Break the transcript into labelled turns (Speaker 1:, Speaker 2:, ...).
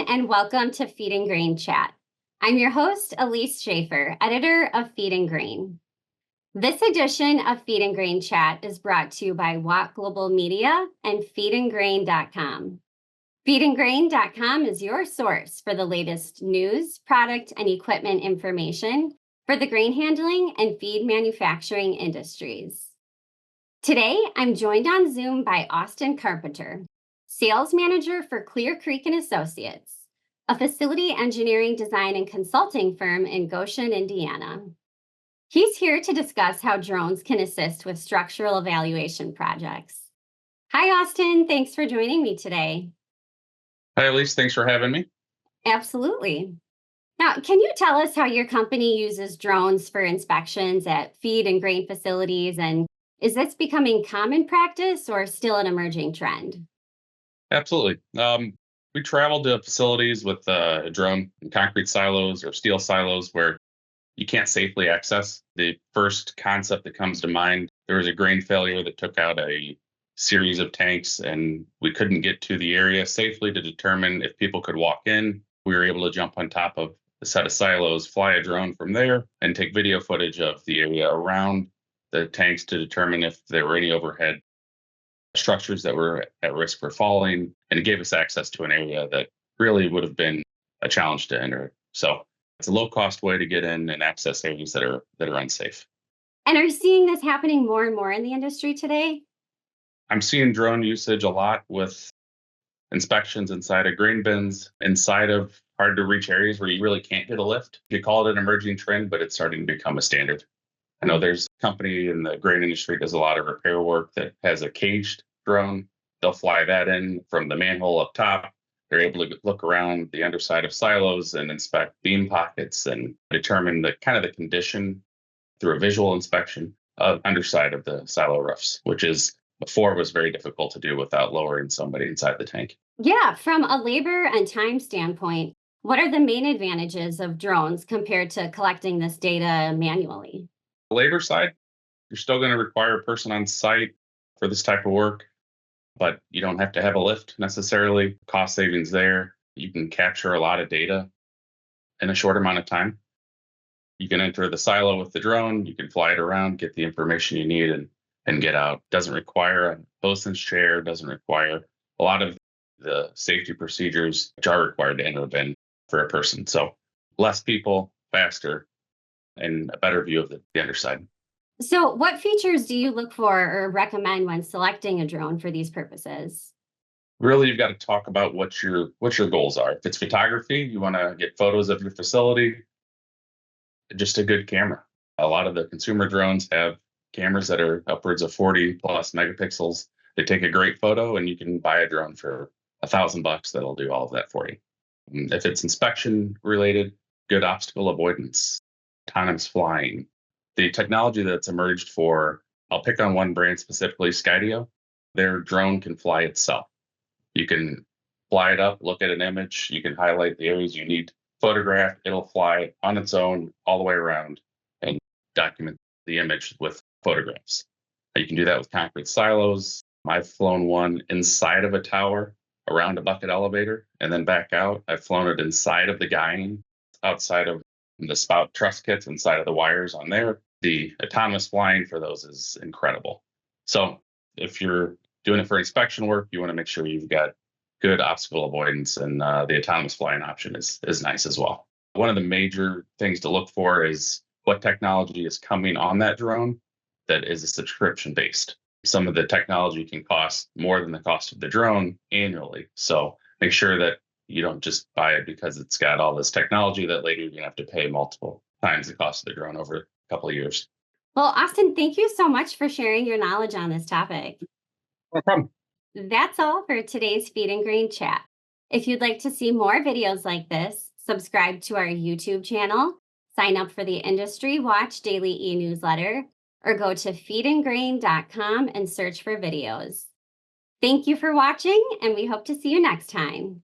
Speaker 1: and welcome to Feed and Grain Chat. I'm your host, Elise Schaefer, editor of Feed and Grain. This edition of Feed and Grain Chat is brought to you by Watt Global Media and feedandgrain.com. Feedandgrain.com is your source for the latest news, product, and equipment information for the grain handling and feed manufacturing industries. Today, I'm joined on Zoom by Austin Carpenter, sales manager for Clear Creek and Associates, a facility engineering design and consulting firm in Goshen, Indiana. He's here to discuss how drones can assist with structural evaluation projects. Hi, Austin. Thanks for joining me today.
Speaker 2: Hi, Elise. Thanks for having me.
Speaker 1: Absolutely. Now, can you tell us how your company uses drones for inspections at feed and grain facilities? And is this becoming common practice or still an emerging trend?
Speaker 2: Absolutely. We traveled to facilities with a drone in concrete silos or steel silos where you can't safely access. The first concept that comes to mind, there was a grain failure that took out a series of tanks, and we couldn't get to the area safely to determine if people could walk in. We were able to jump on top of a set of silos, fly a drone from there, and take video footage of the area around the tanks to determine if there were any overhead structures that were at risk for falling, and it gave us access to an area that really would have been a challenge to enter. So it's a low cost way to get in and access areas that are unsafe.
Speaker 1: And are you seeing this happening more and more in the industry today?
Speaker 2: I'm seeing drone usage a lot with inspections inside of grain bins, inside of hard to reach areas where you really can't get a lift. You call it an emerging trend, but it's starting to become a standard. I know there's a company in the grain industry that does a lot of repair work that has a caged drone. They'll fly that in from the manhole up top. They're able to look around the underside of silos and inspect beam pockets and determine the kind of the condition through a visual inspection of underside of the silo roofs, which is before was very difficult to do without lowering somebody inside the tank.
Speaker 1: Yeah, from a labor and time standpoint, what are the main advantages of drones compared to collecting this data manually?
Speaker 2: The labor side, you're still going to require a person on site for this type of work, but you don't have to have a lift necessarily. Cost savings there. You can capture a lot of data in a short amount of time. You can enter the silo with the drone, you can fly it around, get the information you need, and get out. Doesn't require a bosun's chair, doesn't require a lot of the safety procedures which are required to enter a bin for a person. So less people, faster, and a better view of the underside.
Speaker 1: So, what features do you look for or recommend when selecting a drone for these purposes?
Speaker 2: Really, you've got to talk about what your goals are. If it's photography, you want to get photos of your facility, just a good camera. A lot of the consumer drones have cameras that are upwards of 40 plus megapixels. They take a great photo, and you can buy a drone for $1,000 that'll do all of that for you. If it's inspection related, good obstacle avoidance, autonomous flying. The technology that's emerged for, I'll pick on one brand specifically, Skydio. Their drone can fly itself. You can fly it up, look at an image, you can highlight the areas you need photographed, it'll fly on its own all the way around and document the image with photographs. You can do that with concrete silos. I've flown one inside of a tower around a bucket elevator and then back out. I've flown it inside of the guiding, outside of the spout truss kits, inside of the wires on there. The autonomous flying for those is incredible. So if you're doing it for inspection work, you want to make sure you've got good obstacle avoidance, and the autonomous flying option is nice as well. One of the major things to look for is what technology is coming on that drone that is a subscription based. Some of the technology can cost more than the cost of the drone annually. So make sure that you don't just buy it because it's got all this technology that later you're going to have to pay multiple times the cost of the drone over a couple of years.
Speaker 1: Well, Austin, thank you so much for sharing your knowledge on this topic.
Speaker 2: No problem.
Speaker 1: That's all for today's Feed and Grain Chat. If you'd like to see more videos like this, subscribe to our YouTube channel, sign up for the Industry Watch daily e-newsletter, or go to feedandgrain.com and search for videos. Thank you for watching, and we hope to see you next time.